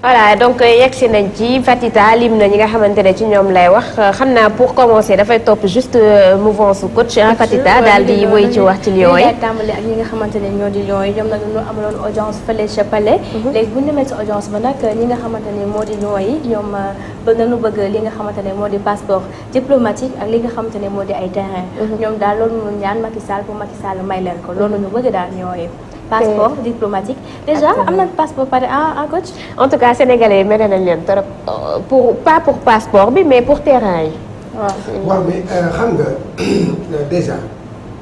voilà donc yegsi nañ ci Fatita lim na ñi nga xamante ne ci ñoom lay wax xam naa pour commencer dafay topp juste mouvance su coach Fatita daal di wéy ci wax ci Lions yi. tàmbali ak ñi nga xamante ne ñoo di Lions yi ñoom nag ñu amaloon audience fële ca Palais. léegi bu ñu demee ci audience ba nag ñi nga xamante ne moo di Lions yi ñoom nañu bëgg li nga xamante ne moo di passeport diplomatique ak li nga xamante ne moo di ay terrain. ñoom daal loolu ñu ñaan Macky Sall pour Macky Sall may leen ko loolu ñu bëgg daal Lions yi. passeport diplomatique déjà am na passeport pare en coach. en tout cas sénégalais yi mel nañ leen trop pas pour passeport bi mais pour terrain yi. waaw mais xam nga déjà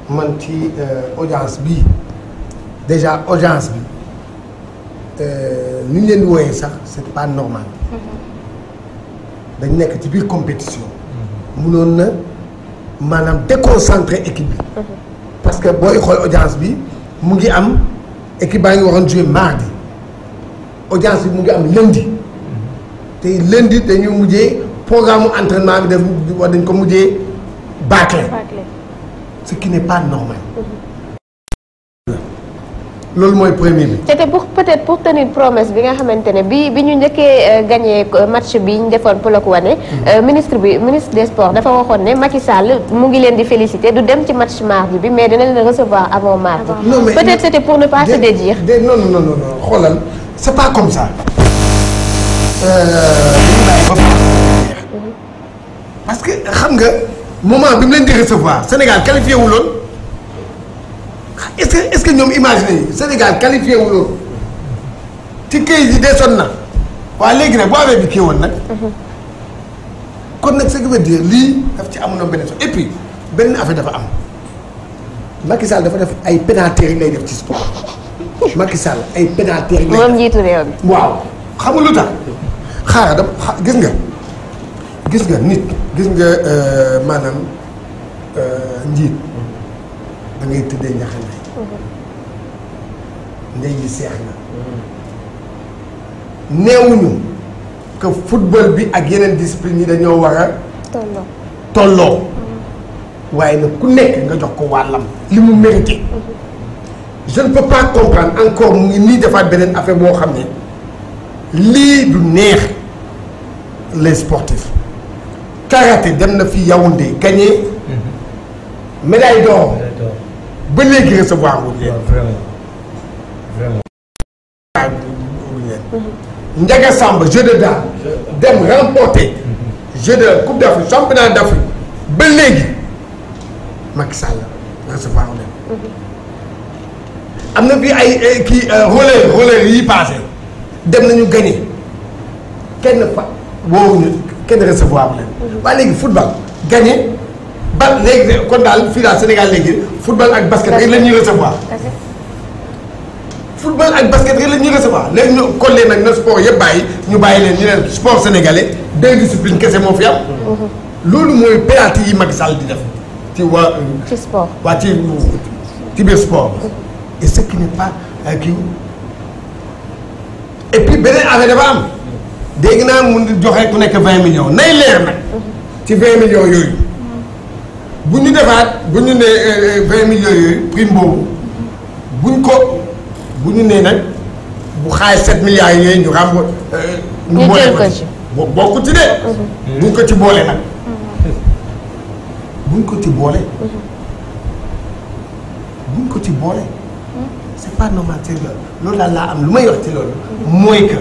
man ci audience bi déjà audience bi ni ñu leen di wooyee sax c'est pas normal. dañ nekk ci biir compétition. mënoon na maanaam déconcentrer équipe bi. parce que booy xool audience bi mu ngi am. équipe baa ngi waroon jouer mardi audience bi mu ngi am lundi te lundi dañu mujjee programme mu entraînement bi dañ ko mujjee bâclé ce qui n'est pas normal. loolu mooy premier bi. c'était peut-être pour tenir promesse bi nga xamante ne bi ñu njëkkee gagné match bi ñu defoon Polokwane. ministre des sports dafa waxoon ne Macky Sall mu ngi leen di féliciter du dem ci match mardi bi mais dina leen recevoir avant mardi. non mais peut-être c'était pour ne pas se dédire. non xoolal c'est pas comme ça. parce que xam nga moment bi mu leen di recevoir Sénégal qualifié wu loon est-ce que ñoom imaginer Sénégal qualifié wu loon ci këyit yi desoon na waaye léegi nag boo amee bi kii woon nag. kon nag ce qui veut dire lii daf ci amoon benn et puis benn affaire dafa am Macky Sall dafa def ay pénalité rek lay def ci sport Macky Sall ay pénalité rek lay def moom njiitu réew mi. waaw xam nga lu tax xaaral dama gis nga nit gis nga maanaam njiit da ngay tëddee ñaxanaay. ndey yi seex na. neewuñu que football bi ak yeneen discipline yi dañoo war a. tolloo. waaye nag ku nekk nga jox ko wàllam li mu mérité. je ne peux pas comprendre encore mu ngi nii defaat beneen affaire boo xam ne lii du neex les sportifs. karaté dem na fi Yaoundé gagné médaille d'or ba léegi recevoir wuñ leen. vraiment. Ndiaga Samba jeu de dames dem remporter jeu de coupe d'Afrique championnat d'Afrique ba léegi Macky Sall recevoir leen. am na fi ay kii roller yi passé dem nañu gagné kenn fa woowuñu kenn recevoir leen. waaye léegi football gagné ba léegi kon daal fii daal Sénégal léegi football ak basket rek la ñuy recevoir. football ak basket rek la ñuy recevoir léegi ñu collé nag na sport yëpp bàyyi ñu bàyyi leen ñu leen sport sénégalais 2 disciplines kese moo fi am. loolu mooy pénalité yi Macky Sall di def ci ci sport waa ci biir sport. et ce qui n'est pas kii et puis beneen affaire dafa am dégg naa mun di joxe ku nekk 20 millions nay leer nag ci 20 millions yooyu bu ñu defaat bu ñu nee 20 millions yooyu prime boobu bu ñu nee nag bu xaay 7 milliards yooyu ñu xam ñu jël ko ci bokku ci de. buñ ko ci boole nag. buñ ko ci boole. buñ ko ci boole. c'est pas normal c'est loolu daal laa am lu may wax ci loolu. mooy que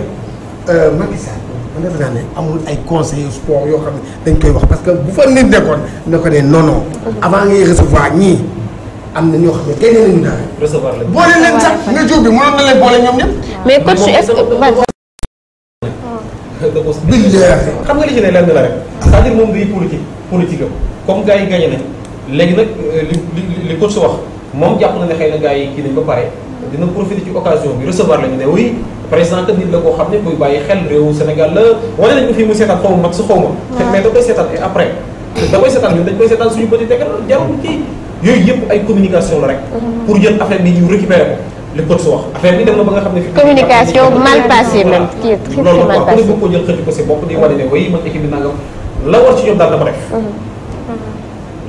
Macky Sall man defe naa ne amul ay conseillers sport yoo xam ne dañ koy wax parce que bu fa nit nekkoon na ko ne non avant ngay recevoir ñii. am na ñoo xam ne génne nañu daal. recevoir la boole leen sax nga jóg bi mënoon na leen boole ñoom ñëpp. mais coach est-ce que. billahi xam nga li ci ne lenn la rek. c'est-à-dire moom day politique am comme gars yi gagné nañ léegi nag li coach wax moom jàpp na ne xëy na gars yi kii nañ ba pare dina profiter ci occasion bi recevoir la ñu ne oui président que nit la koo xam ne buy bàyyi xel réewu Sénégal la wane nañ ko fii mu seetaan xaw ma mag su xaw ma. mais da koy seetaan et après da koy seetaan ñun dañ koy seetaan suñu bëti tegal jarul kii. yooyu yëpp ay communication la rek. pour jël affaire bi ñu récupérer ko li ko su wax affaire bi dem na ba nga xam ne. communication mal passée même qui est très très mal passée. loolu quoi ku ne bëgg koo jël xëcc ko si bopp di wane ne oui man équipe bi nangam la war ci ñoom daal dama def.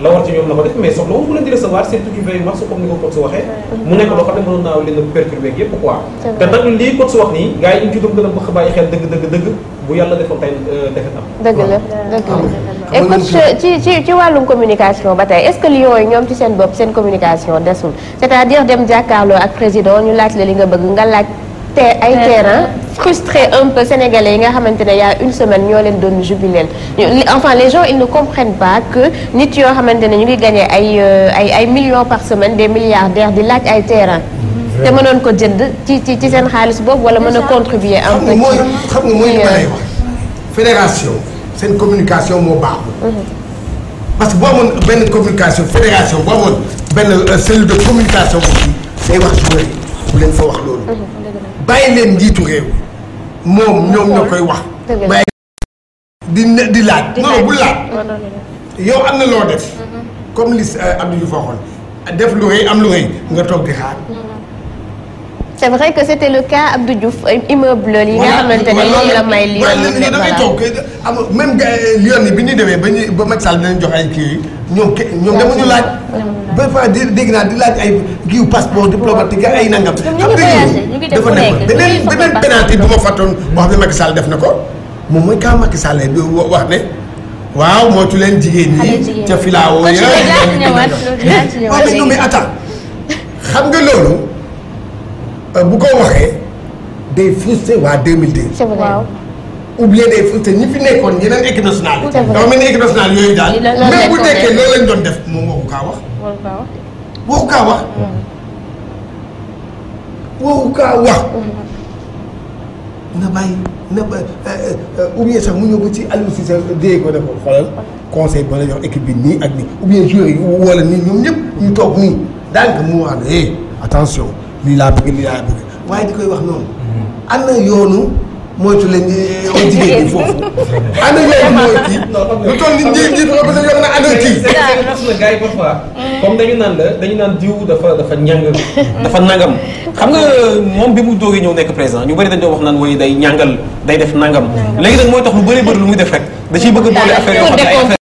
la war ci ñoom na ko def mais soxla woon bu leen di recevoir surtout ci veille mars comme ni ko coach waxee mu nekk loo xam ne mënoon naa leen a perturbé ak yëpp quoi te nag lii coach wax nii gars yi ñu ci doon gën a bëgg bàyyi xel dëgg bu yàlla defoon tey defetam dëgg la dëgg la et coach ci wàllum communication ba tey est-ce que Lions yi ñoom ci seen bopp seen communication desul c'est-à-dire dem jàkkaarloo ak président ñu laaj la li nga bëgg nga laaj ay terrain frustré un peu sénégalais yi nga xamante ne y a une semaine ñoo leen doon jubileel enfin les gens ils ne comprennent pas que nit yoo xamante ne ñu ngi gagné ay millions par semaine des milliardaires di laaj ay terrain te mënoon ko jënd ci seen xaalis boobu wala mën a contribuer un peu xam nga mooy li ma lay wax fédération seen communication moo baaxul parce que boo amoon benn communication fédération boo amoon benn cellule de communication boobu day wax joueur yi bu leen fa wax loolu bàyyi leen njiitu réew moom ñoom ñoo koy wax bàyyi di laaj non bu laaj yow am na loo def comme li Abdou Diouf waxoon def lu rëy am lu rëy nga toog di xaar c'est vrai que c'était le cas Abdou Diouf immeuble yi nga xamante ne loolu la may li dafay toog am même Lyon yi bi ñuy demee ba Macky Sall dinañ jox ay kii ñoom demuñu laaj ba fa dégg naa di laaj ay kiiw passeport diplomatique ay nangam dafa nekk beneen pénalité bu ma fàttoon boo xam ne Macky Sall def na ko moom mooy quand Macky Sall wax ne waaw mootu leen jigéen ñi ca filao ya waaw mais attends xam nga loolu bu ko waxee day frustré waa 2002. c'est vrai ou bien day frustré ñi fi nekkoon yeneen équipe nationale yi. dafa mel ni équipe nationale yooyu daal. même bu nekkee loolu lañ doon def moom waxu kaa wax. waxu kaa wax. waxu kaa wax. na bàyyi na ba ou bien sax mu ñëw ba ci Aliou Cissé dee ko ne ko xoolal conseil ba la jox équipe bi nii ak nii ou bien joueurs yi wala nii ñoom ñëpp ñu toog nii daanaka mu wax ne attention. lii laa bëgg waaye di koy wax noonu. ana yoonu moytu leen jigéen ñi foofu. ana yoonu moytu lu toll ni njiit la parce que yor na ana kii. c'est gars yi parfois comme dañu naan diw dafa ñàng dafa nangam xam nga moom bi mu doogee ñëw nekk président ñu bëri dañ doon wax naan woy day ñàngal day def nangam léegi nag mooy tax lu bëri lu muy def rek da ciy bëgg a boole affaire yoo xam ne ay affaire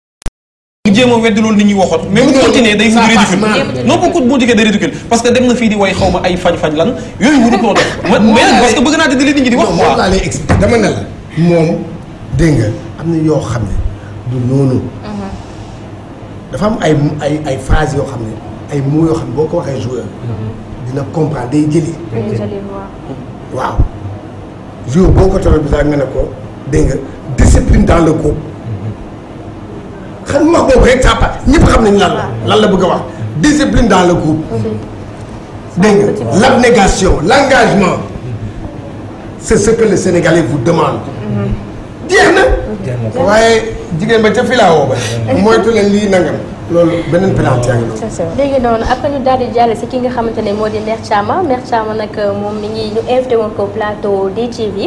mu jéem a weddi loolu nit ñi waxoon mais bu continuer day mujj ridicule non beaucoup boo jigee day ridicule parce que dem na fii di way xaw ma ay fañ-fañ lan yooyu wuru koo def mais nag parce que bëgg naa di li nit ñi di wax moom laa lay expliquer dama ne la moom dégg nga am na yoo xam ne du noonu dafa am ay phase yoo xam ne ay mots yoo xam ne boo ko waxee joueur dina comprendre day jëli waaw joueur boo ko tolal bi sax nga ne ko dégg nga discipline dans le groupe xam nga wax boobu rek ça part ñëpp xam nañ lan la bëgg a wax discipline dans le groupe dégg nga l'abnégation l'engagement c'est ce que le Sénégalais vous demande jeex na waaye jigéen ba ca filao ba moytu leen lii nangam loolu beneen penalty yaa ngi noonu léegi noonu après ñu daal di jàll si ki nga xamante ne moo di Mère Thiama nag moom mi ngi ñu invité woon ko plateau DTV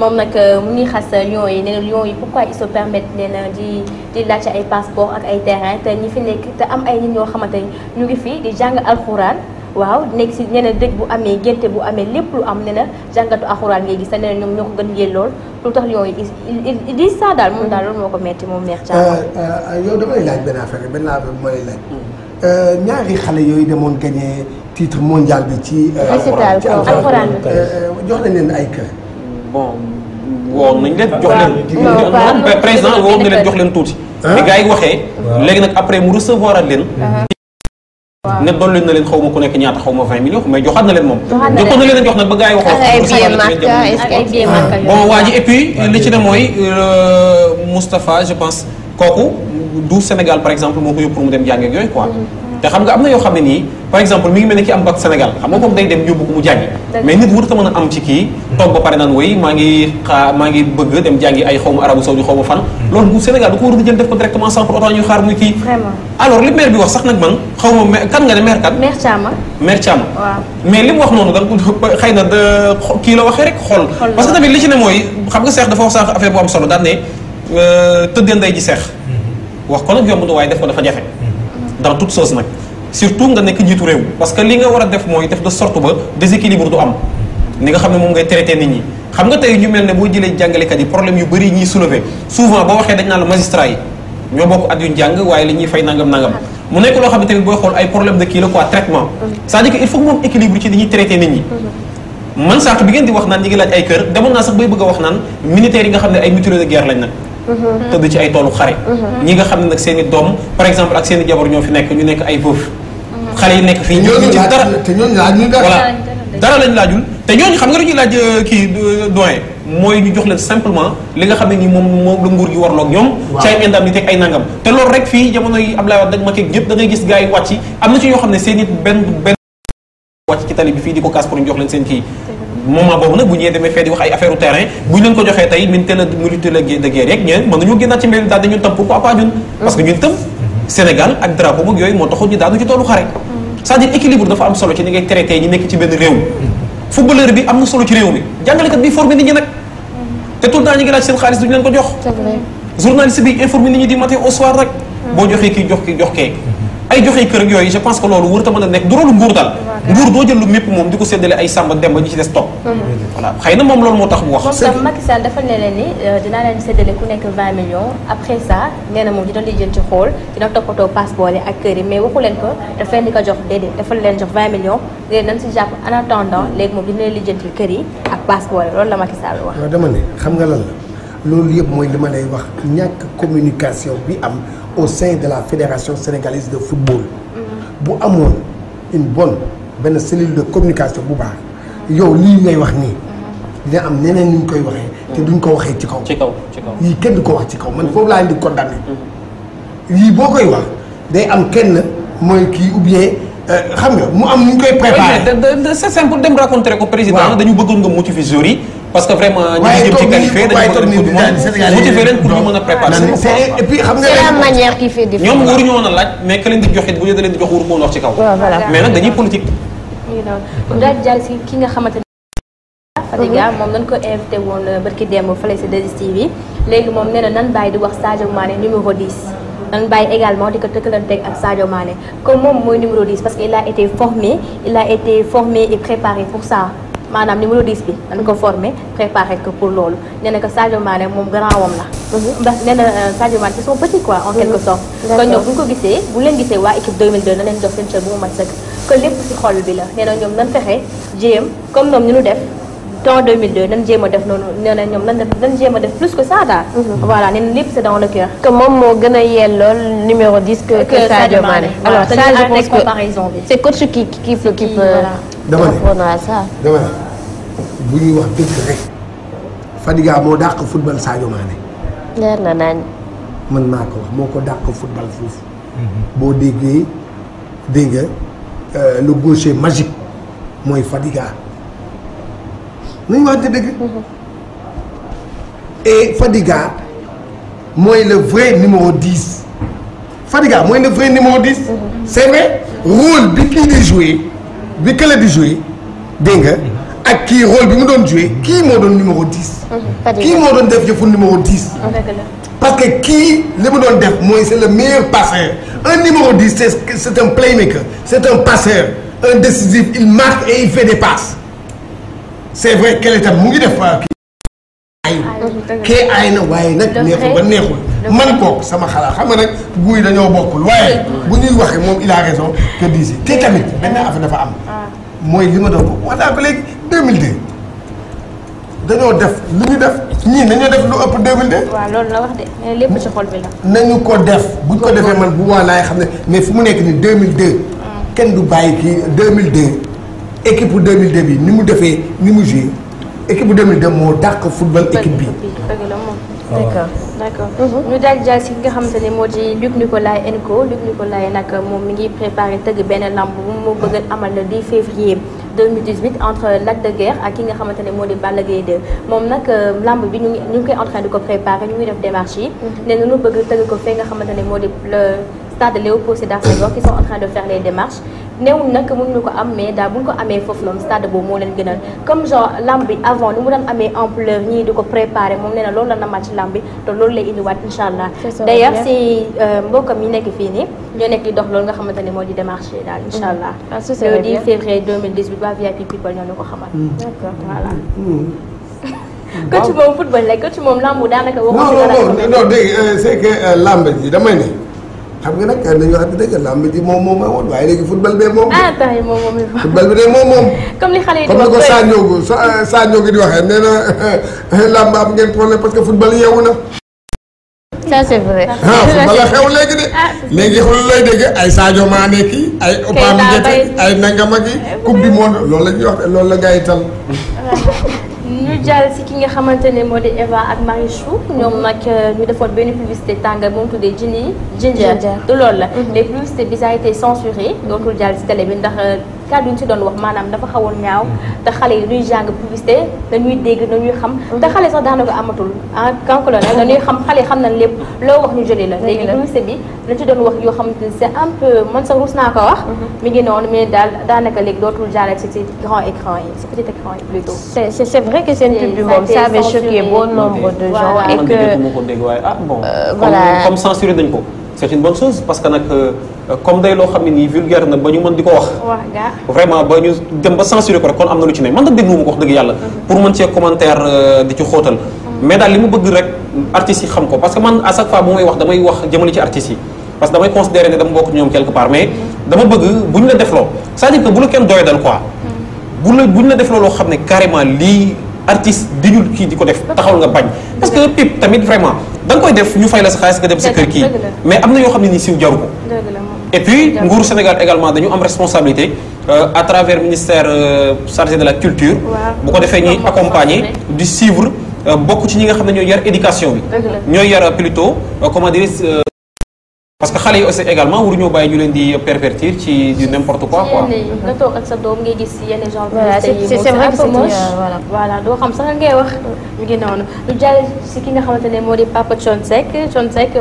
moom nag mu ngi xas Lions yi nee na Lions yi pourquoi ils se permettent nee na di laajte ay passeport ak ay terrain te ñi fi nekk te am ay nit ñoo xamante ni ñu ngi fi di jàng alxuraan waaw nekk si nee na dëj bu amee génte bu amee lépp lu am nee na jàngatu alxuraan ngay gis te nee na ñoom ñoo ko gën yéen lool lu tax Lions yi il dit ça daal moom daal loolu moo ko metti moom Mère Thiama. yow damay laaj benn affaire mooy laaj ñaari xale yooyu demoon gagné titre mondial bi ci. alxuraan jox nañ leen ay kër. bon woon nañ leen jox leen. président woon na leen jox leen tuuti. mais gars yi waxee. léegi nag après mu recevoir at leen. ne doon leen na leen xaw ma ku nekk ñaata xaw ma 20 millions mais joxaat na leen moom. joxoon na leen jox nag ba gars yi waxoon. bon waa ji et puis li ci ne mooy Moustapha je pense kooku du Sénégal par exemple moo ko yóbbu pour mu dem jàngi ak yooyu quoi. te xam nga am na yoo xam ne nii par exemple mi ngi mel ne ki am bac Sénégal xam nga kooku day dem yóbbu ko mu jàngi mais nit warut a mën a am ci kii toog ba pare naan woy maa ngi bëgg dem jàngi ay xaw ma arabu saoudi xaw ma fan loolu bu Sénégal du ko war a jël def ko directement sans pour autant ñuy xaar muy kii alors li maire bi wax sax nag man xaw ma kan nga ne maire kan Mère Thiama waaw mais li mu wax noonu da nga xëy na kii la waxee rek xool parce que tamit li ci ne mooy xam nga Seex dafa wax sax affaire bu am solo daan ne tëddee nday ji Seex wax ko nag yomb na waaye def ko dafa jafe dans toute chose nag surtout nga nekk njiitu réew parce que li nga war a def mooy def de sorte ba déséquilibre du am ni nga xam ne moom ngay traité nit ñi xam nga tey ñu mel ne boo jëlee jàngalekat yi problème yu bëri ñuy soulever souvent boo waxee dañ naan la magistrat yi ñoo bokk at yu njàng waaye li ñuy fay nangam mu nekk loo xam ne tamit booy xool ay problème de kii la quoi traitement c'est-à-dire que il faut que moom équilibre ci dañuy traité nit ñi man sànq bi ngeen di wax naan ñi ngi laaj ay kër demoon naa sax bay bëgg a wax naan militaires yi nga xam ne ay mutilés de guerre lañ nag tëdd ci ay toolu xare ñi nga xam ne nag seen i doom par exemple ak seen i jabar ñoo fi nekk ñu nekk ay veuf xale yi nekk fii ñu ci dara te ñooñu laaj voilà dara lañ laajul te ñooñu xam nga dañuy laaj kii doyen mooy ñu jox leen simplement li nga xam ne nii moom la nguur gi warloog ñoom ci ay indemnité ak ay nangam te loolu rek fii jamono yi Abdoulaye Wade dag ma keeg ñëpp da ngay gis gars yi wàcc am na ci ñoo xam ne seen it benn wàcc ci tali bi fii di ko kaas pour ñu jox leen seen kii moment boobu nag bu ñëwee demee fee di wax ay affaire terrain bu ñu leen ko joxee tey militaire de guerre yeeg ñeneen mën nañoo génnaat ci mbir daal dañu tam pourquoi pas ñun parce que ñun tam Sénégal ak drapeau boog yooyu moo taxoon ñu daanu ci toolu xare c'est-à-dire équilibre dafa am solo ci ni ngay traité ñi nekk ci benn réew footballeur bi am na solo ci réew mi jàngalekat bi formé nit ñi nag te tout le temps ñi ngi laaj seen xaalis duñu leen ko jox journaliste bi informé nit ñi di matin au soir rek boo joxee kii jox kee ay joxee kër ak yooyu je pense que loolu wër ta mën a nekk du rôle nguur daal nguur doo jël lu mépp moom di ko séddale ay sàmba dem ba ñi ci des topp voilà xëy na moom loolu moo tax mu wax moom tam Macky Sall dafa ne leen ni dinaa leen séddale ku nekk 20 millions après ça nee na moom dina lijjanti ci xool dina toppatoo passeport yi ak kër yi mais waxu leen ko daf leen di ko jox déedéet dafa leen jox 20 millions léegi nañ si jàpp en attendant léegi moom dina leen lijjanti kër yi ak passeport yi loolu la Macky Sall wax. waaw dama ne xam nga lan la loolu yëpp mooy li ma lay wax ñàkk communication bi am au sein de la fédération sénégalaise de football. bu amoon une bonne benn cellule de communication bu baax yow lii ngay wax nii dina am neneen ni ñu koy waxee te duñ ko waxee ci kaw. ci kaw yii kenn du ko wax ci kaw man foofu laa indi condamné yii boo koy wax day am kenn mooy kii ou bien xam nga mu am nu ñu koy préparé. c'est simple dem rencontrer ko président dañu bëggoon nga motiver joueurs yi parce que vraiment ñu ngi jëm ci qualifié dañu bëgg a motiver leen pour ñu mën a préparer et puis xam nga c'est la manière qui fait différence. ñoom waruñu woon a laaj mais que leen di jox it bu ñu da leen di jox waru ko woon wax ci kaw mais nag dañuy politique daal jàll si ki nga xamante ne Fadiga moom dañ ko invité woon barki démb fële si 2STV léegi moom nee na nan bàyyi di wax Sadio Mané numéro 10 nan bàyyi également di ko tëkkalanteeg ak Sadio Mané comme moom mooy numéro 10 parce que il a été formé et préparé pour ça maanaam numéro 10 bi dañ ko formé préparé que pour loolu nee na que Sadio Mané moom grand-wam la ndax nee na Sadio Mané c'est son petit quoi en quelque sorte kon ñoom bu ñu ko gisee bu leen gisee waa équipe 2002 na leen jox seen cër bu mu mat sëkk que lépp si xol bi la nee na ñoom nan fexe jéem comme ñoom ñu nu def temps 2002 nan jéem a def noonu nee na ñoom nan jéem a def plus que ça daal voilà nee na lépp c'est dans le cœur que moom moo gën a yellool numéro 10 que Sadio Mané. alors ça je pense que comparaison bi c'est coach qui peut dama répondre à ça. ne bu ñuy wax dëgg rek Fadiga moo dàq football Sadio Mané. leer na naañ. man maa ko wax moo ko dàq football foofu. boo dégg nga le gaucher magique mooy Fadiga nañu waxante dëgg. et Fadiga mooy le vrai numéro 10. Fadiga mooy le vrai numéro 10. c'est vrai rôle bi kii di jouer bi kële di jouer dégg nga. ak kii rôle bi mu doon joué kii moo doon numéro 10. kii moo doon def yëfu numéro 10. parce que kii li mu doon def mooy c'est le meilleur passeur un numéro 10 c'est un playmaker c'est un passeur un décisif il marque et il fait des passes c'est vrai qu'elle itam mu ngi def kii ay na waaye nag neexul ba neexul man kooku sama xalaat xam nga nag guy dañoo bokkul waaye bu ñuy waxee moom il a raison que dise te tamit benn affaire dafa am mooy li ma doon ko wax naa ko léegi 2002 dañoo def lu ñu def ñii nañoo def lu ëpp 2002. waaw loolu la wax de lépp ci xol bi la. nañu ko def buñ ko defee man bu waa laay xam ne mais fu mu nekk ni 2002. kenn du bàyyi kii 2002 équipe bu 2002 bi ni mu defee ni mu joué équipe bu 2002 moo dàq football équipe bi. d'accord ñu daal si nga xamante ne moo di Luc Nicolaï Enco Luc Nicolaï nag moom mi ngi préparé tëgg benn lamb bu mu bëgg a amal le 10 février 2018 entre Lac de Guiers ak ki nga xamante ne moo di Balla Gaye 2 moom nag lamb bi ñu ngi koy en train de ko préparer ñu ngi def démarche yi ne ñu bëgg tëgg ko fee nga xamante ne moo di le stade Léopold Sédar Senghor qui sont en train de faire les démarches néewuñ nag mënuñu ko am mais daal bu ñu ko amee foofu noonu stade boobu moo leen gënal comme genre lamb bi avant ni mu daan amee ampleur ñii di ko préparer moom nee na loolu la namaat ci lamb bi te loolu lay indiwaat incha allah d'ailleurs si mbokkam yi nekk fii nii ñoo nekk di dox loolu nga xamante ne moo di démarche yi daal incha allah le 10 février 2018 waa VIP People ñoo ñu ko xamal d'accord voilà coach moom football la coach moom lambu daanaka waxu ci dara. non dégg c'est que lamb ji damay ne xam nga nag dañu wax dëgg lamb ji moom moom amoon waaye léegi football bee moom. ah tay moom football bi de moom. comme li xale yi di comme wax ni ko Sadio di waxee nee na lamb am ngeen problème parce que football yeewu na. ça c'est vrai. football la xew léegi de. léegi xool lay dégg ay Sadio Mané kii ay Opamecano ay nangam ak coupe du monde loolu la ñuy wax loolu la gars yi tal. ñu jàll si ki nga xamante ne moo di Eva ak Marichou ñoom nag ñu defoon benn publicité tàngal moom tuddee Ginger du loolu la mais publicité bi ça a été censuré dootul jàll si télé bi ndax kàddu yi ñu si doon wax maanaam dafa xawoon ñaaw te xale yi dañuy jàng publicité dañuy dégg dañuy xam te xale sax daanaka amatul ah kanku la nag dañuy xam xale yi xam nañ lépp loo wax ñu jëlee la léegi publicité bi dañ ci doon wax yoo xamante ne c'est un peu man sax ruus naa ko wax mi ngi noonu mais daal daanaka léegi dootul jàllale ci grand écran yi ci petit écran yi plutôt c'est vrai que seen pub bi moom ça avait choqué bon nombre de gens et que voilà comme censuré nañ ko c'est une bonne chose parce que nag comme day loo xam ne nii vulgaire na ba ñu mën di ko wax vraiment ba ñu dem ba censuré ko rek kon am na lu ci ne man da déglu ma ko wax dëgg yàlla pour mën cee commentaire di ci xóotal mais daal li mu bëgg rek artistes yi xam ko parce que man à chaque fois bu may wax damay wax jëmale ci artistes yi parce que damay considérer ne dama bokk ñoom quelque part mais dama bëgg bu ñu la defloo c'est-à-dire que bu la kenn doyadal quoi bu ñu la defloo loo xam ne carrément lii artiste diñul kii di ko def taxawal nga bañ parce que pip tamit vraiment da nga koy def ñu fay la sa xaalis nga dem sa kër kii mais am na yoo xam ne ni siiw jaru ko et puis nguuru Sénégal également dañu am responsabilité à travers ministère chargé de la culture bu ko defee ñuy accompagner di suivre bokk ci ñi nga xam ne ñooy yar éducation bi ñooy yar plutôt comment dire parce que xale yi aussi également waruñoo bàyyi ñu leen di pervertir ci du n'importe quoi nga toog ak sa doom ngay gis yenn genre c'est vrai que c'est voilà doo xam sax ngay wax ñu ngi noonu lu jàll si ki nga xamante ne moo di Papa Thione Seck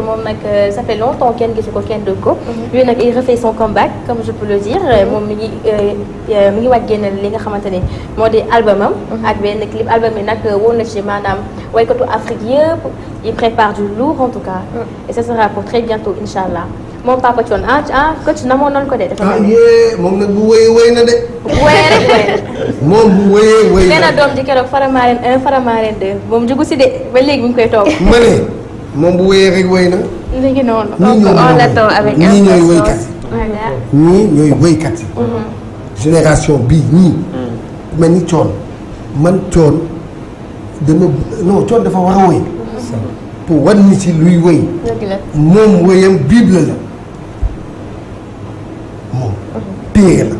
moom nag ça fait longtemps kenn gisu ko kenn dégg ko lui nag il refait son comeback comme je peux le dire moom mi ngi waaj génne li nga xamante ne moo di albumam ak benn clip album yi nag woon na ci maanaam waykatu Afrique yëpp il prépare du lourd en tout cas et ce sera pour très bientôt inchallah moom Papa Thione coach na moo noonu ko de dafa moom nag bu wéyee na de wéyee rek wéyee moom bu wéyee nee na doom ji keroog Faramareen 1 Faramareen 2 moom jugu si de ba léegi mu ngi koy toog ma ne moom bu wéyee rek wéy na léegi noonu on l'attend avec ñii ñooy wéykat yi ñii ñooy wéykat yi génération bii ñii mel ni Thione man Thione Thione dafa war a wéy pour wan ni ci luy wéy moom wéyam bible la moom téere la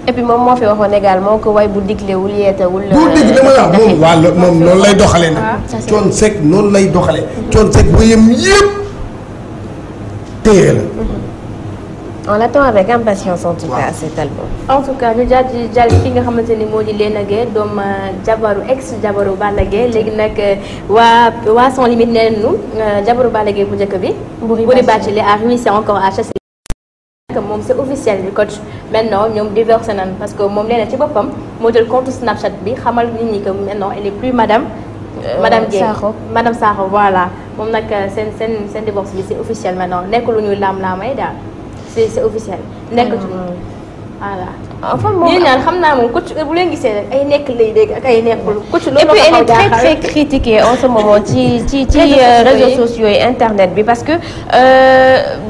et puis moom moo fi waxoon également que way bu diglewul yeetewul bu digg dama la wax moom noonu lay doxalee nag Thione Seck noonu lay doxalee Thione Seck wéyam yëpp téere la on l'attend avec impatience en tout cas cet album. en tout cas ñu jàll ki nga xamante ni moo di Léna Gueye doom jabaru Balla Gaye léegi nag waa Sans Limites nee nañu jabaru Balla Gaye bu njëkk bi. Boury Bathily a réussi encore à chasser. moom c'est officiel du coach maintenant ñoom divorcé nañ parce que moom Léna ci boppam moo jël compte Snapchat bi xamal nit ñi que maintenant elle est plus madame Gueye madame Sakho voilà moom nag seen divorce bi c'est officiel maintenant nekk lu ñuy laam-laamay daal. c'est officiel nekkatu voilà. enfin moom ñun ñaan xam naa moom coach bu leen gisee rek ay nekk lay dégg ak ay nekkul. coach loolu et puis elle est très très critiquée en ce moment ci réseaux sociaux yi internet bi parce que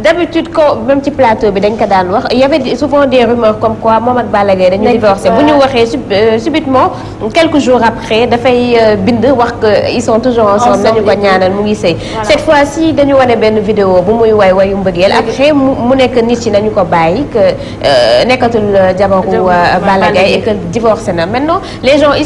d'habitude quand même ci plateau bi dañ ko daan wax il y avait souvent des rumeurs comme quoi moom ak Balla Gaye dañu divorcé bu ñu waxee subitement quelques jours après dafay bind wax que ils sont toujours ensemble nañu ko ñaanal mu ngi sëy cette fois-ci dañu wane benn vidéo bu muy wayu mbëggeel après mu nekk nit ci nañu ko bàyyi que nekkatul jabaru Balla Gaye et que divorcé na maintenant les gens ils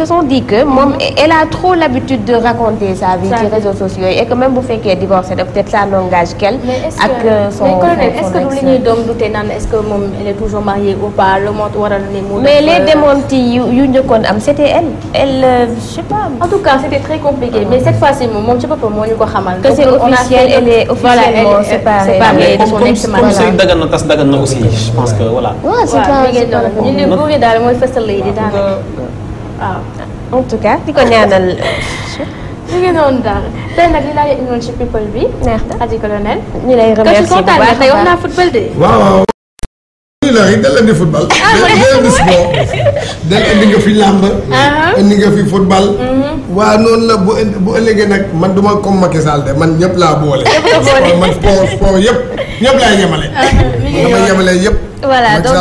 se sont dit que moom elle a trop l'habitude de raconter sa vie ci réseaux sociaux et que même bu fekkee divorcé na peut-être ça n'engage qu'elle ak son est-ce que du li ñuy doom dute naan est-ce que moom elle est toujours mariée ou pas le moo waral ni mu mais les démentis yu njëkkoon am c'était elle je sais pas en tout cas c'était très compliqué mais cette fois-ci moom ci boppam moo ñu ko xamal que c'est officiel elle est officiellement séparée de son ex-mari comme sëy dagan na tas dagan na aussi je pense que voilà ñu ne góor yi daal mooy fësal yi di daal waaw en tout cas di ko ñaanal ñu ngi noonu daal tey nag li laa yëg noonu ci people bi neex na Adji Colonel ñu lay remercier bu baax tey wax naa football de waaw footballeur yi dal indi football. dal indi sport. dal indi nga fi làmb. indi nga fi football. waaw noonu la bu ëllëgee nag man duma comme Macky Sall de man ñëpp laa boole. man sport yëpp ñëpp laay yemale. dama yemale yëpp. Voilà, donc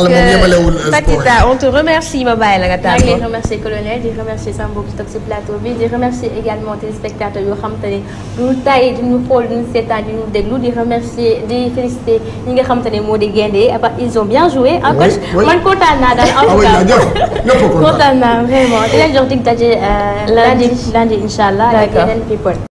Fatita, on te remercie ma bàyyi la nga tàggatoo. maa ngi lay remercier colonel di remercier sama mbokk ci toog ci plateau bi di remercier également téléspectateurs yoo xam te ne duñu tàyyi di ñu xool di ñu seetaan di ñu déglu di remercier di féliciter ñi nga xam te ne moo di gaynde ils ont bien joué. en coach man kontaan naa daal en tout cas kontaan naa vraiment di leen jox dig daje lundi incha allah. ak yeneen people.